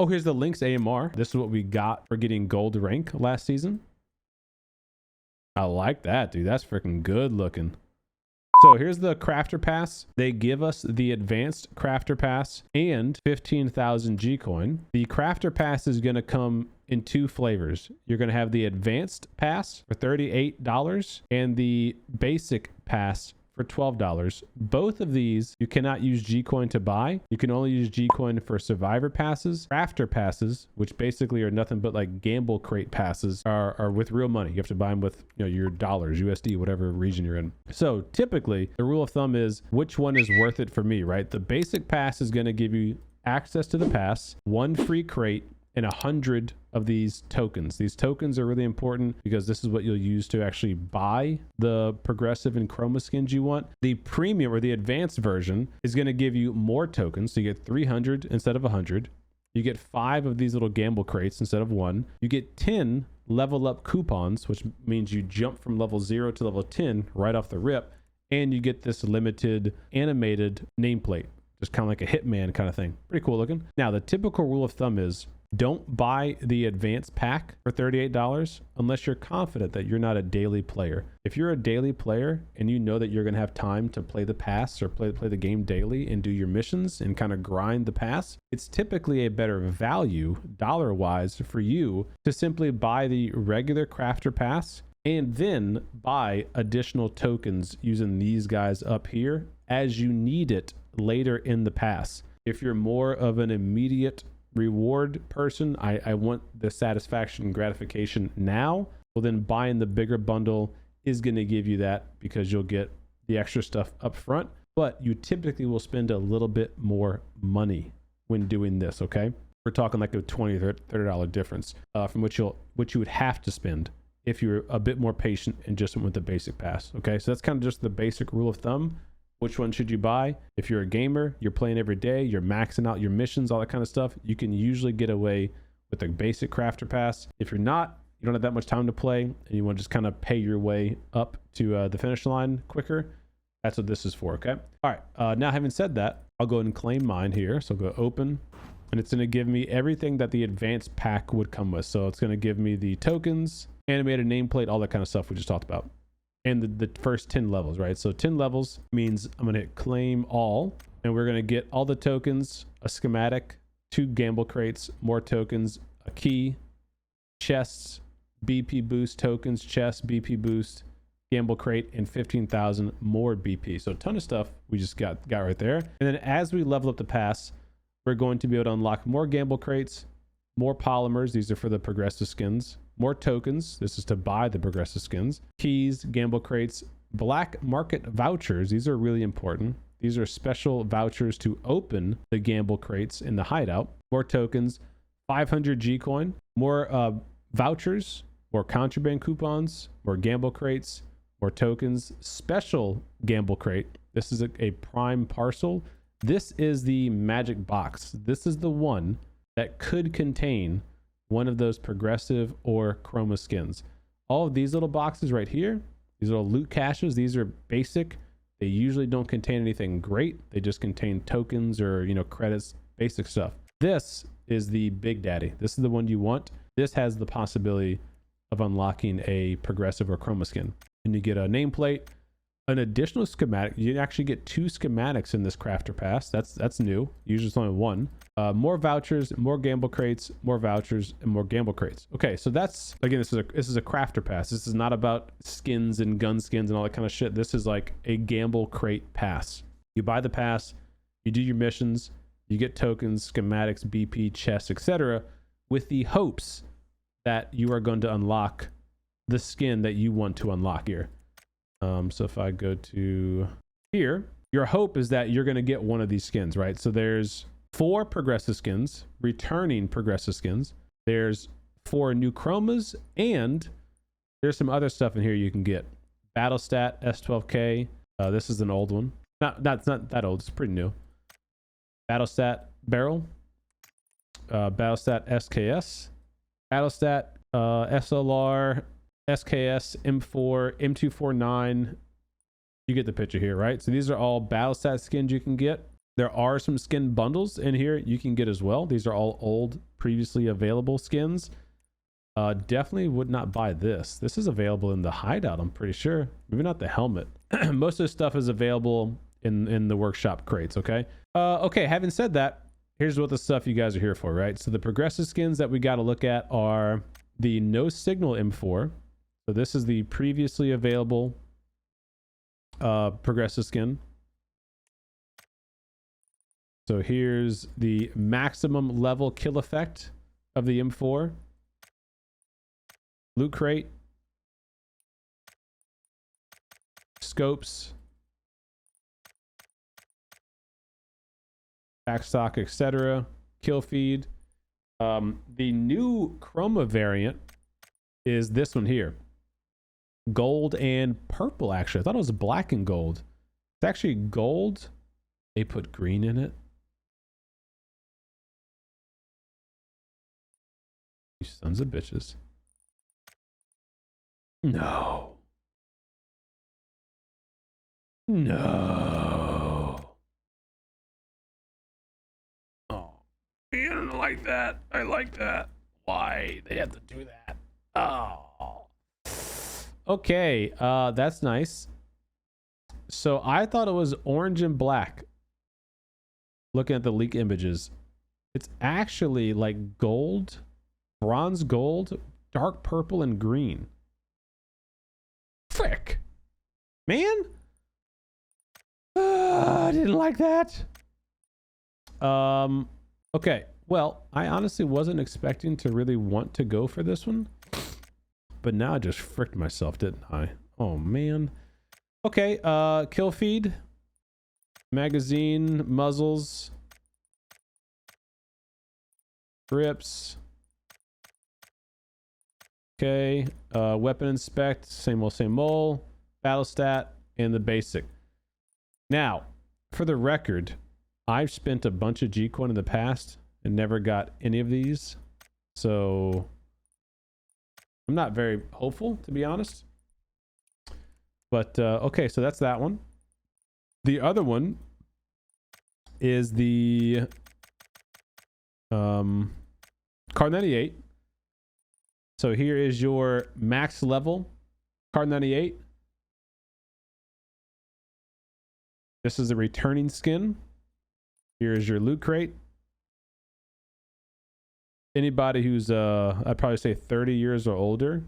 Oh, here's the Lynx AMR. This is what we got for getting gold rank last season. I like that, dude. That's freaking good looking. So here's the crafter pass. They give us the advanced crafter pass and 15,000 G coin. The crafter pass is going to come in two flavors. You're going to have the advanced pass for $38 and the basic pass for $12. Both of these you cannot use G coin to buy. You can only use G coin for survivor passes. Crafter passes, which basically are nothing but like gamble crate passes, are with real money. You have to buy them with, you know, your dollars, USD, whatever region you're in. So typically the rule of thumb is which one is worth it for me, right? The basic pass is going to give you access to the pass, one free crate, and 100 of these tokens. These tokens are really important because this is what you'll use to actually buy the progressive and chroma skins you want. The premium or the advanced version is going to give you more tokens. So you get 300 instead of 100. You get 5 of these little gamble crates instead of 1. You get 10 level up coupons, which means you jump from level 0 to level 10 right off the rip. And you get this limited animated nameplate, just kind of like a Hitman kind of thing. Pretty cool looking. Now, the typical rule of thumb is don't buy the advanced pack for $38 unless you're confident that you're not a daily player. If you're a daily player and you know that you're going to have time to play the pass or play the game daily and do your missions and kind of grind the pass, it's typically a better value dollar-wise for you to simply buy the regular crafter pass and then buy additional tokens using these guys up here as you need it later in the pass. If you're more of an immediate reward person, I want the satisfaction and gratification now, well then buying the bigger bundle is going to give you that because you'll get the extra stuff up front, but you typically will spend a little bit more money when doing this. Okay, we're talking like a $20 or $30 difference from which you would have to spend if you're a bit more patient and just went with the basic pass. Okay, so that's kind of just the basic rule of thumb. Which one should you buy? If you're a gamer, you're playing every day, you're maxing out your missions, all that kind of stuff, you can usually get away with the basic crafter pass. If you're not, you don't have that much time to play and you want to just kind of pay your way up to the finish line quicker, that's what this is for. Okay. All right. Now, having said that, I'll go ahead and claim mine here. So I'll go open and it's going to give me everything that the advanced pack would come with. So it's going to give me the tokens, animated nameplate, all that kind of stuff we just talked about. And the first 10 levels, right? So 10 levels means I'm going to hit claim all, and we're going to get all the tokens, a schematic, 2 gamble crates, more tokens, a key, chests, BP boost tokens, chest, BP boost, gamble crate, and 15,000 more BP. So a ton of stuff we just got right there. And then as we level up the pass, we're going to be able to unlock more gamble crates, more polymers. These are for the progressive skins. More tokens. This is to buy the progressive skins. Keys, gamble crates, black market vouchers. These are really important. These are special vouchers to open the gamble crates in the hideout. More tokens, 500 G coin, more vouchers, more contraband coupons, more gamble crates, more tokens, special gamble crate. This is a prime parcel. This is the magic box. This is the one that could contain one of those progressive or chroma skins. All of these little boxes right here, these little loot caches, these are basic. They usually don't contain anything great. They just contain tokens or, you know, credits, basic stuff. This is the big daddy. This is the one you want. This has the possibility of unlocking a progressive or chroma skin. And you get a nameplate, an additional schematic. You actually get 2 schematics in this crafter pass. That's new. Usually it's only 1. More vouchers, more gamble crates, more vouchers, and more gamble crates. Okay, so that's, again, this is a crafter pass. This is not about skins and gun skins and all that kind of shit. This is like a gamble crate pass. You buy the pass, you do your missions, you get tokens, schematics, BP, chests, etc., with the hopes that you are going to unlock the skin that you want to unlock here. So if I go to here, your hope is that you're going to get one of these skins, right? So there's 4 progressive skins, returning progressive skins. There's 4 new chromas, and there's some other stuff in here you can get. Battle stat S12K. This is an old one. It's not that old. It's pretty new. Battle stat barrel. Battle stat SKS. Battle stat SLR. SKS, M4, M249. You get the picture here, right? So these are all battle stat skins you can get. There are some skin bundles in here you can get as well. These are all old previously available skins. Definitely would not buy this. This is available in the Hideout, I'm pretty sure. Maybe not the helmet. Most of the stuff is available in the workshop crates, okay? Okay, having said that, here's what the stuff you guys are here for, right? So the progressive skins that we got to look at are the No Signal M4. So this is the previously available progressive skin. So here's the maximum level kill effect of the M4. Loot crate. Scopes. Backstock, etc. Kill feed. The new Chroma variant is this one here. Gold and purple, actually. I thought it was black and gold. It's actually gold. They put green in it. You sons of bitches. No. No. Oh, I don't like that. I like that. Why? They have to do that. Oh. Okay, that's nice. So I thought it was orange and black. Looking at the leak images. It's actually like gold, bronze gold, dark purple, and green. Frick. Man. I didn't like that. Okay. Well, I honestly wasn't expecting to really want to go for this one. But now I just fricked myself, didn't I? Oh, man. Okay. Kill feed. Magazine. Muzzles. Okay, weapon inspect, same old, battle stat, and the basic. Now, for the record, I've spent a bunch of G-Coin in the past and never got any of these, so I'm not very hopeful, to be honest. But, okay, so that's that one. The other one is the Card 98. So here is your max level Card 98. This is a returning skin. Here is your loot crate. Anybody who's I'd probably say 30 years or older,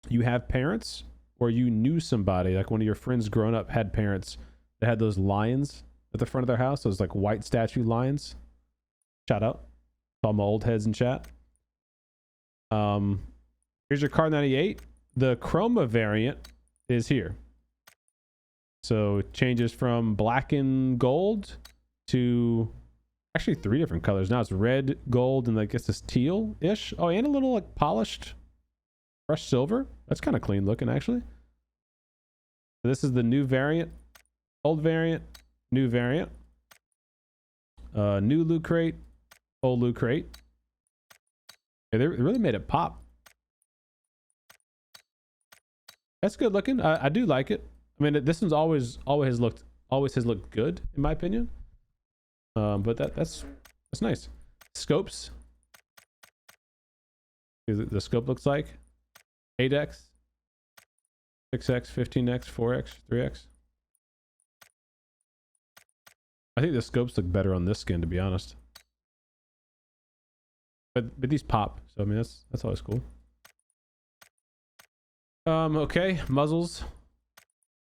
you have parents or you knew somebody, like one of your friends growing up had parents that had those lions at the front of their house, those like white statue lions. Shout out to all my old heads in chat. Here's your Card 98. The Chroma variant is here. So it changes from black and gold to actually 3 different colors. Now it's red, gold, and I guess it's teal-ish. Oh, and a little like polished brushed silver. That's kind of clean looking, actually. So this is the new variant, old variant, new variant. New loot crate, old loot crate. Yeah, they really made it pop. That's good looking. I do like it. I mean, this one's always has looked good in my opinion. But that's nice. Scopes. The scope looks like 8x, 6x, 15x, 4x, 3x. I think the scopes look better on this skin, to be honest. But these pop, so I mean that's always cool. Okay, muzzles,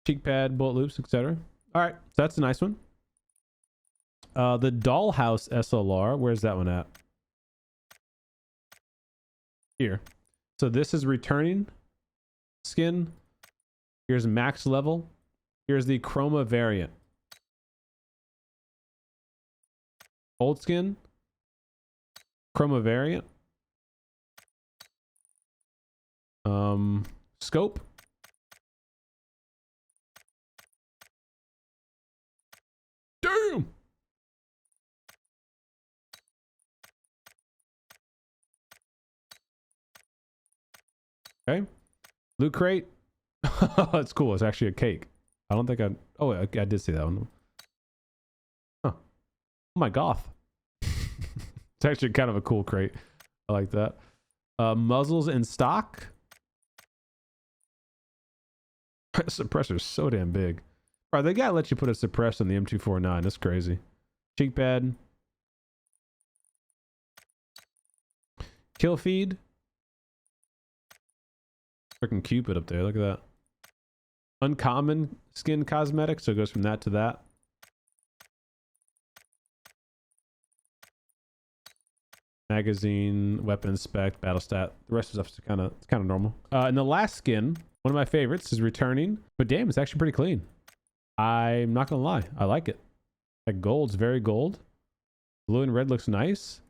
cheek pad, bullet loops, etc. All right, so that's a nice one. The Dollhouse SLR, where's that one at? Here. So this is returning skin. Here's max level. Here's the Chroma variant. Old skin. Chroma variant. Scope. Damn. Okay. Loot crate. That's cool. It's actually a cake. I don't think I did see that one. Huh. Oh my goth. It's actually kind of a cool crate. I like that. Muzzles in stock. Suppressor's so damn big. All right, they gotta let you put a suppressor on the M249. That's crazy. Cheek pad. Kill feed. Freaking Cupid up there. Look at that. Uncommon skin cosmetic. So it goes from that to that. Magazine, weapon inspect, battle stat. The rest of stuff's kind of normal. And the last skin, one of my favorites, is returning. But damn, it's actually pretty clean. I'm not gonna lie, I like it. That gold's very gold. Blue and red looks nice.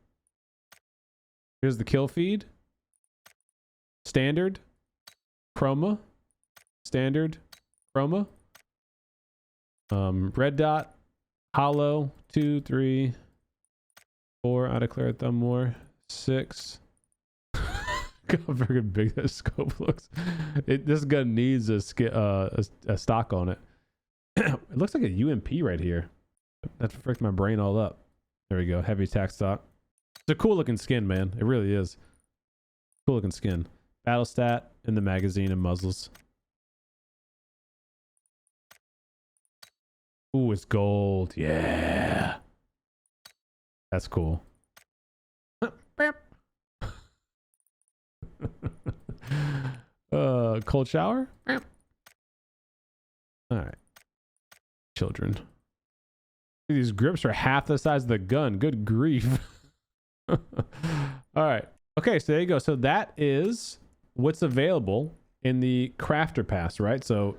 Here's the kill feed. Standard. Chroma. Standard. Chroma. Red dot. Hollow. 2, 3, 4. I declare thumb more. 6. Look how freaking big that scope looks. This gun needs a stock on it. It looks like a UMP right here. That fricked my brain all up. There we go. Heavy tack stock. It's a cool looking skin, man. It really is. Cool looking skin. Battle stat in the magazine and muzzles. Ooh, it's gold. Yeah. That's cool. Cold shower. All right. Children. These grips are half the size of the gun. Good grief. All right. Okay, so there you go. So that is what's available in the crafter pass, right? So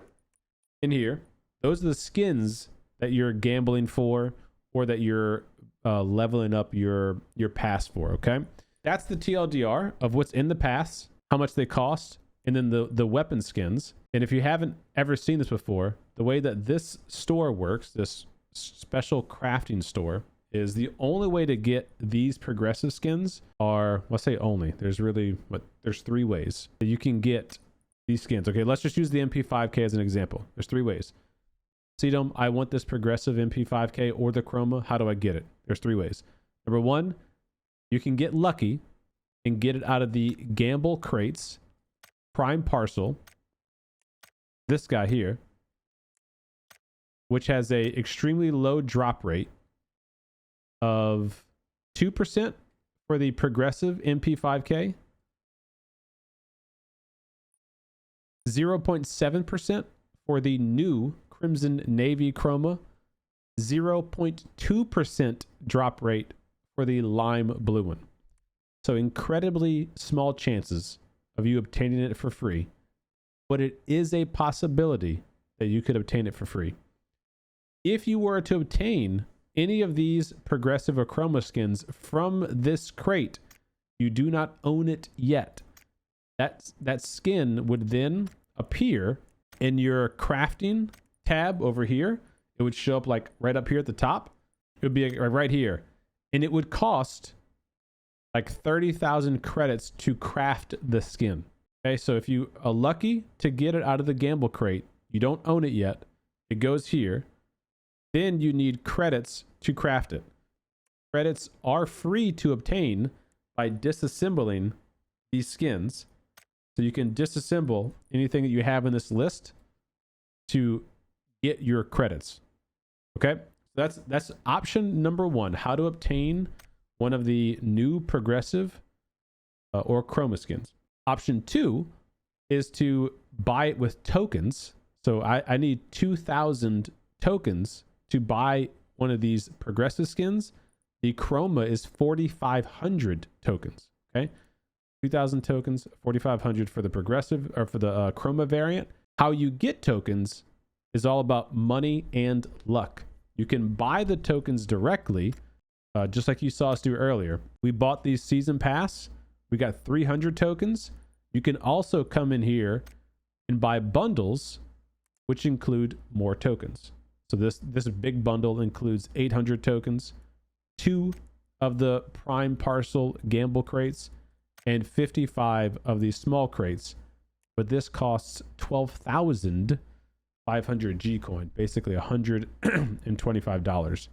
in here, those are the skins that you're gambling for or that you're leveling up your pass for, okay? That's the TLDR of what's in the pass, how much they cost, and then the weapon skins. And if you haven't ever seen this before, the way that this store works, this special crafting store, is the only way to get these progressive skins are, let's say only, there's really, there's 3 ways that you can get these skins. Okay, let's just use the MP5K as an example. There's 3 ways. CDOM, I want this progressive MP5K or the Chroma. How do I get it? There's 3 ways. Number 1, you can get lucky and get it out of the gamble crates, prime parcel, this guy here, which has a extremely low drop rate of 2% for the progressive MP5K, 0.7% for the new Crimson Navy Chroma, 0.2% drop rate for the lime blue one. So incredibly small chances of you obtaining it for free, but it is a possibility that you could obtain it for free. If you were to obtain any of these progressive or Chroma skins from this crate, you do not own it yet. That skin would then appear in your crafting tab over here. It would show up like right up here at the top. It would be right here. And it would cost like 30,000 credits to craft the skin. Okay, so if you are lucky to get it out of the gamble crate, you don't own it yet, it goes here. Then you need credits to craft it. Credits are free to obtain by disassembling these skins. So you can disassemble anything that you have in this list to get your credits. Okay, that's option number 1, how to obtain one of the new progressive or Chroma skins. Option 2 is to buy it with tokens. So I need 2,000 tokens to buy one of these progressive skins. The Chroma is 4,500 tokens. Okay, 2,000 tokens, 4,500 for the progressive or for the Chroma variant. How you get tokens is all about money and luck. You can buy the tokens directly, just like you saw us do earlier. We bought these season pass. We got 300 tokens. You can also come in here and buy bundles, which include more tokens. So this big bundle includes 800 tokens, 2 of the prime parcel gamble crates, and 55 of these small crates. But this costs 12,500 G coin, basically $125.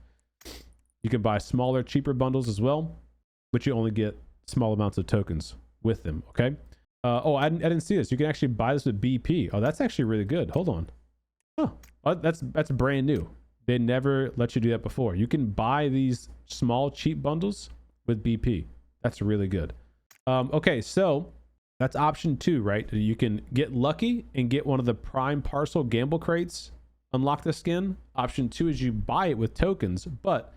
You can buy smaller, cheaper bundles as well. but you only get small amounts of tokens with them. Okay. Oh, I didn't see this. You can actually buy this with BP. Oh, that's actually really good. Hold on. Oh, that's brand new. They never let you do that before. You can buy these small cheap bundles with BP. That's really good. Okay, so that's option 2, right? You can get lucky and get one of the prime parcel gamble crates, unlock the skin. Option 2 is you buy it with tokens, but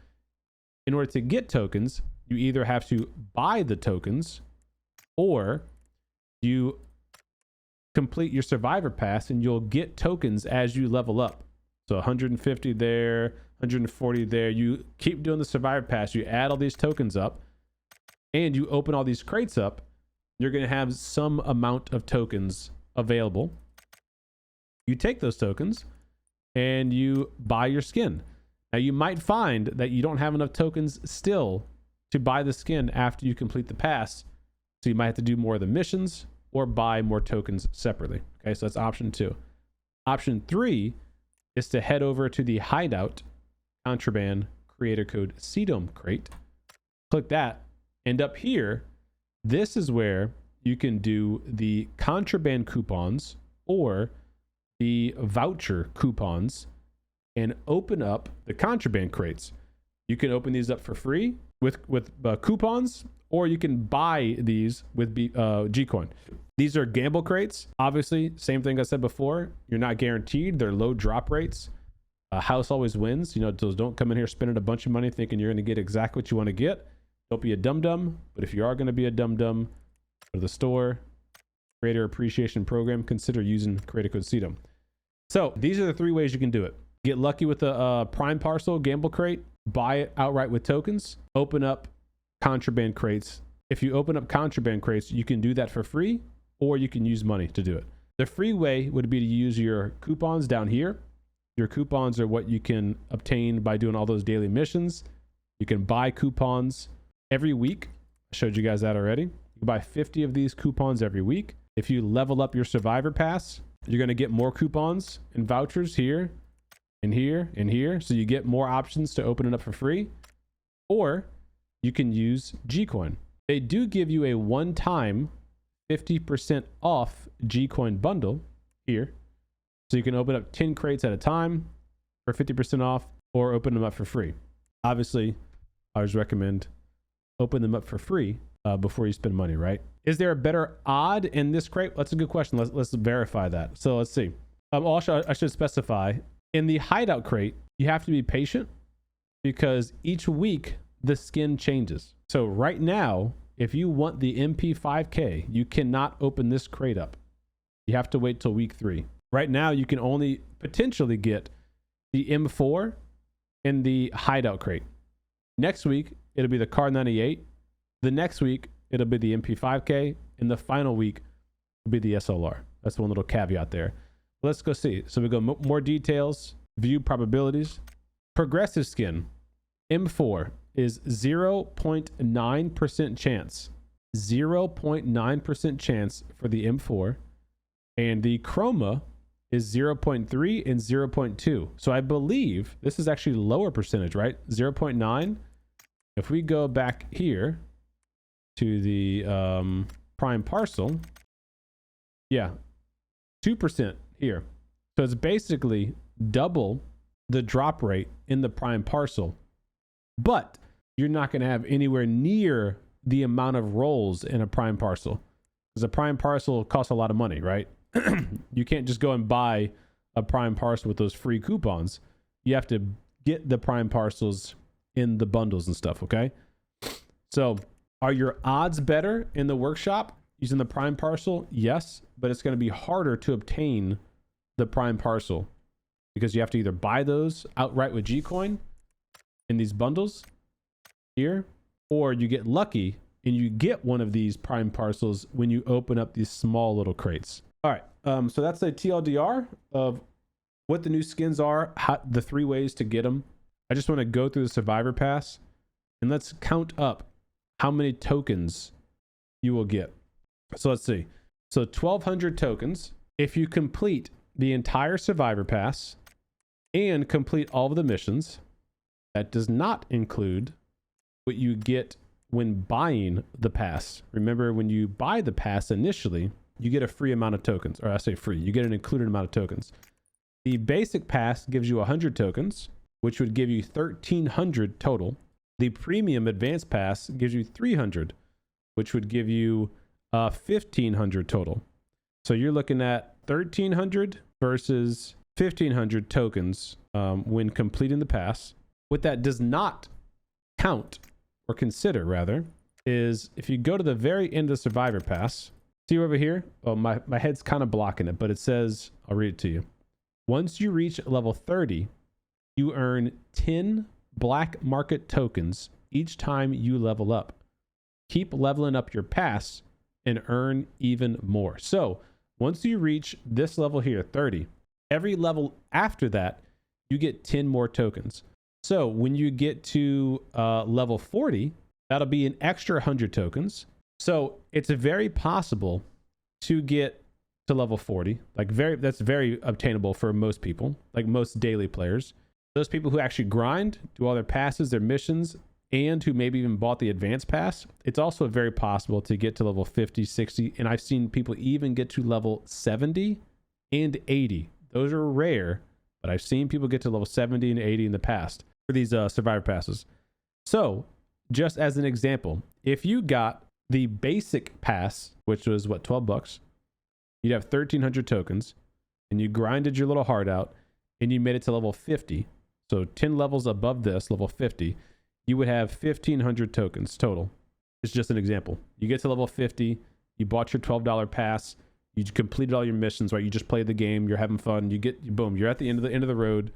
in order to get tokens, you either have to buy the tokens or you complete your survivor pass and you'll get tokens as you level up. So 150 there, 140 there. You keep doing the survivor pass, you add all these tokens up, and you open all these crates up. You're going to have some amount of tokens available. You take those tokens and you buy your skin. Now you might find that you don't have enough tokens still to buy the skin after you complete the pass. So you might have to do more of the missions or buy more tokens separately. Okay, so that's option 2. Option 3 is to head over to the Hideout contraband creator code CDOM crate. Click that, and up here, this is where you can do the contraband coupons or the voucher coupons and open up the contraband crates. You can open these up for free with coupons, or you can buy these with Gcoin. These are gamble crates. Obviously, same thing I said before. You're not guaranteed. They're low drop rates. House always wins. You know, don't come in here spending a bunch of money thinking you're going to get exactly what you want to get. Don't be a dum-dum. But if you are going to be a dum-dum, go to the store, Creator Appreciation Program, consider using creator code CDOM. So these are the 3 ways you can do it. Get lucky with a prime parcel gamble crate, buy it outright with tokens, open up contraband crates. If you open up contraband crates, you can do that for free, or you can use money to do it. The free way would be to use your coupons down here. Your coupons are what you can obtain by doing all those daily missions. You can buy coupons every week. I showed you guys that already. You can buy 50 of these coupons every week. If you level up your survivor pass, you're going to get more coupons and vouchers here and here and here. So you get more options to open it up for free. Or you can use Gcoin. They do give you a one-time 50% off Gcoin bundle here. So you can open up 10 crates at a time for 50% off, or open them up for free. Obviously, I always recommend open them up for free before you spend money, right? Is there a better odd in this crate? That's a good question. Let's verify that. So let's see. Also, I should specify, in the Hideout crate, you have to be patient because each week the skin changes. So right now, if you want the MP5K, you cannot open this crate up. You have to wait till week 3. Right now, you can only potentially get the M4 in the Hideout crate. Next week, it'll be the Car 98. The next week, it'll be the MP5K. And the final week will be the SLR. That's one little caveat there. Let's go see. So we go more details, view probabilities. Progressive skin, M4 is 0.9% chance. 0.9% chance for the M4. And the Chroma is 0.3 and 0.2. So I believe this is actually lower percentage, right? 0.9. If we go back here to the prime parcel, yeah, 2% here. So it's basically double the drop rate in the prime parcel, but you're not going to have anywhere near the amount of rolls in a prime parcel, because a prime parcel costs a lot of money, right? You can't just go and buy a prime parcel with those free coupons. You have to get the prime parcels in the bundles and stuff, okay? So are your odds better in the workshop using the prime parcel? Yes, but it's going to be harder to obtain the prime parcel because you have to either buy those outright with Gcoin in these bundles here, or you get lucky and you get one of these prime parcels when you open up these small little crates. All right, so that's a TLDR of what the new skins are, the 3 ways to get them. I just want to go through the survivor pass and let's count up how many tokens you will get. So let's see. So 1,200 tokens. If you complete the entire survivor pass and complete all of the missions, that does not include what you get when buying the pass. Remember, when you buy the pass initially, you get a free amount of tokens, or I say free, you get an included amount of tokens. The basic pass gives you 100 tokens, which would give you 1,300 total. The premium advanced pass gives you 300, which would give you 1,500 total. So you're looking at 1,300 versus 1,500 tokens when completing the pass. What that does not count, or consider rather, is if you go to the very end of the Survivor Pass, see over here? Oh, my head's kind of blocking it, but it says, I'll read it to you. Once you reach level 30, you earn 10 black market tokens each time you level up. Keep leveling up your pass and earn even more. So once you reach this level here, 30, every level after that, you get 10 more tokens. So when you get to level 40, that'll be an extra 100 tokens. So it's very possible to get to level 40. That's very obtainable for most people, like most daily players. Those people who actually grind, do all their passes, their missions, and who maybe even bought the advanced pass, it's also very possible to get to level 50, 60, and I've seen people even get to level 70 and 80. Those are rare, but I've seen people get to level 70 and 80 in the past for these Survivor passes. So just as an example, if you got the basic pass, which was what, $12, you'd have 1,300 tokens, and you grinded your little heart out, and you made it to level 50. So 10 levels above this, level 50, you would have 1,500 tokens total. It's just an example. You get to level 50, you bought your $12 pass, you completed all your missions, right? You just played the game, you're having fun, boom, you're at the end of the road.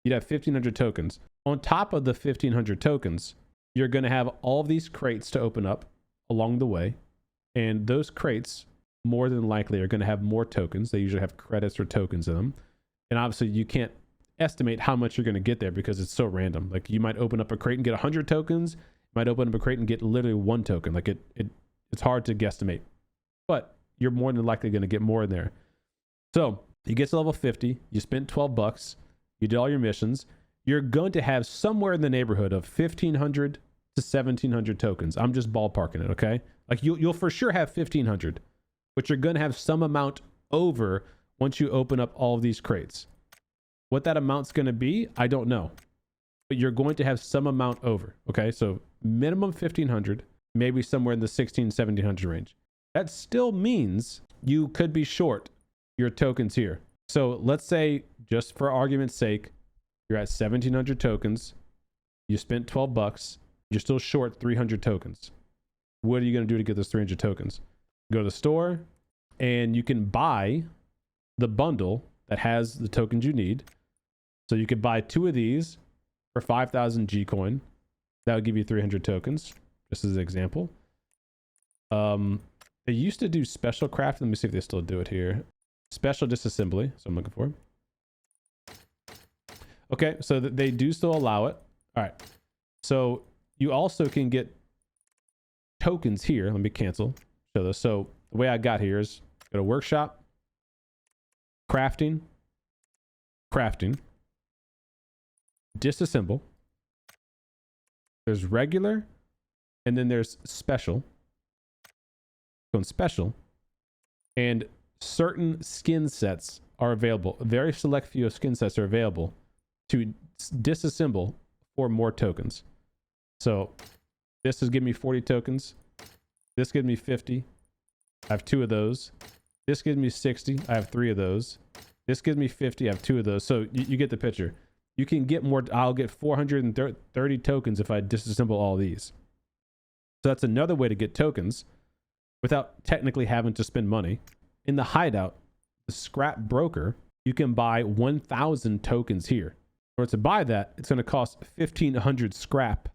You'd have 1,500 tokens. On top of the 1,500 tokens, you're going to have all these crates to open up along the way. And those crates, more than likely, are going to have more tokens. They usually have credits or tokens in them. And obviously, you can't estimate how much you're going to get there because it's so random. Like, you might open up a crate and get 100 tokens. You might open up a crate and get literally 1 token. Like, it's hard to guesstimate. But you're more than likely going to get more in there. So, you get to level 50. You spent $12. You did all your missions. You're going to have somewhere in the neighborhood of 1,500 to 1,700 tokens. I'm just ballparking it, okay? Like, you'll for sure have 1,500, but you're going to have some amount over once you open up all of these crates. What that amount's going to be, I don't know, but you're going to have some amount over, okay? So minimum 1,500, maybe somewhere in the 1,700 range. That still means you could be short your tokens here. So let's say, just for argument's sake, you're at 1,700 tokens. You spent $12. You're still short 300 tokens. What are you going to do to get those 300 tokens? Go to the store, and you can buy the bundle that has the tokens you need. So you could buy 2 of these for 5,000 G coin. That would give you 300 tokens, just as an example. They used to do special craft. Let me see if they still do it here. Special disassembly. So I'm looking for. Okay, so they do still allow it. All right. So you also can get tokens here. Let me cancel. Show this. So the way I got here is go to workshop, crafting, disassemble. There's regular, and then there's special. Go in special, and certain skin sets are available. A very select few of skin sets are available to disassemble for more tokens. So this is giving me 40 tokens. This gives me 50. I have 2 of those. This gives me 60. I have 3 of those. This gives me 50. I have 2 of those. So you get the picture. You can get more. I'll get 430 tokens if I disassemble all these. So that's another way to get tokens without technically having to spend money. In the Hideout, the scrap broker, you can buy 1,000 tokens here. In order to buy that, it's going to cost 1,500 scrap.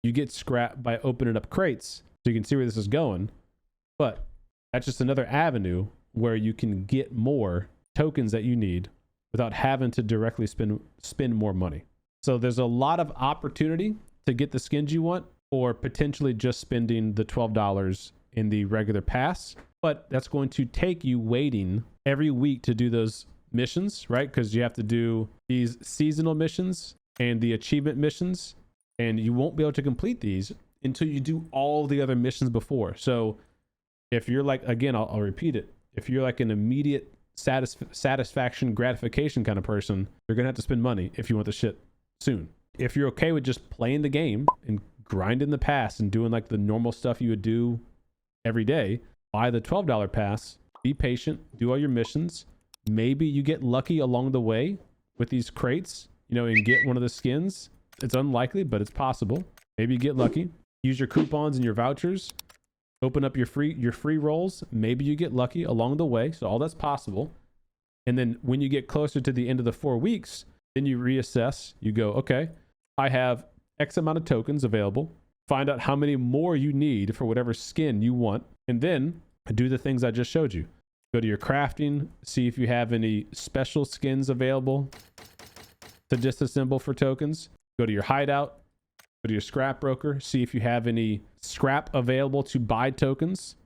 You get scrap by opening up crates, so you can see where this is going. But that's just another avenue where you can get more tokens that you need without having to directly spend more money. So there's a lot of opportunity to get the skins you want, or potentially just spending the $12 in the regular pass. But that's going to take you waiting every week to do those missions, right? Because you have to do these seasonal missions and the achievement missions, and you won't be able to complete these until you do all the other missions before. So if you're like, again, I'll repeat it. If you're like an immediate satisfaction, gratification kind of person, you're going to have to spend money if you want the shit soon. If you're okay with just playing the game and grinding the pass and doing like the normal stuff you would do every day, buy the $12 pass, be patient, do all your missions. Maybe you get lucky along the way with these crates, you know, and get one of the skins. It's unlikely, but it's possible. Maybe you get lucky. Use your coupons and your vouchers. Open up your free rolls. Maybe you get lucky along the way. So all that's possible. And then when you get closer to the end of the 4 weeks, then you reassess. You go, okay, I have X amount of tokens available. Find out how many more you need for whatever skin you want. And then do the things I just showed you. Go to your crafting. See if you have any special skins available to disassemble for tokens. Go to your hideout. Go to your scrap broker. See if you have any scrap available to buy tokens.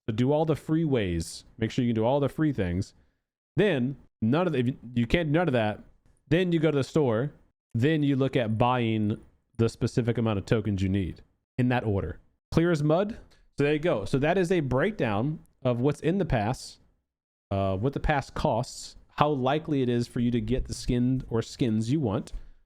So do all the free ways. Make sure you can do all the free things. Then if you can't do none of that, then you go to the store. Then you look at buying the specific amount of tokens you need in that order. Clear as mud. So there you go. So that is a breakdown of what's in the pass, what the pass costs, how likely it is for you to get the skin or skins you want.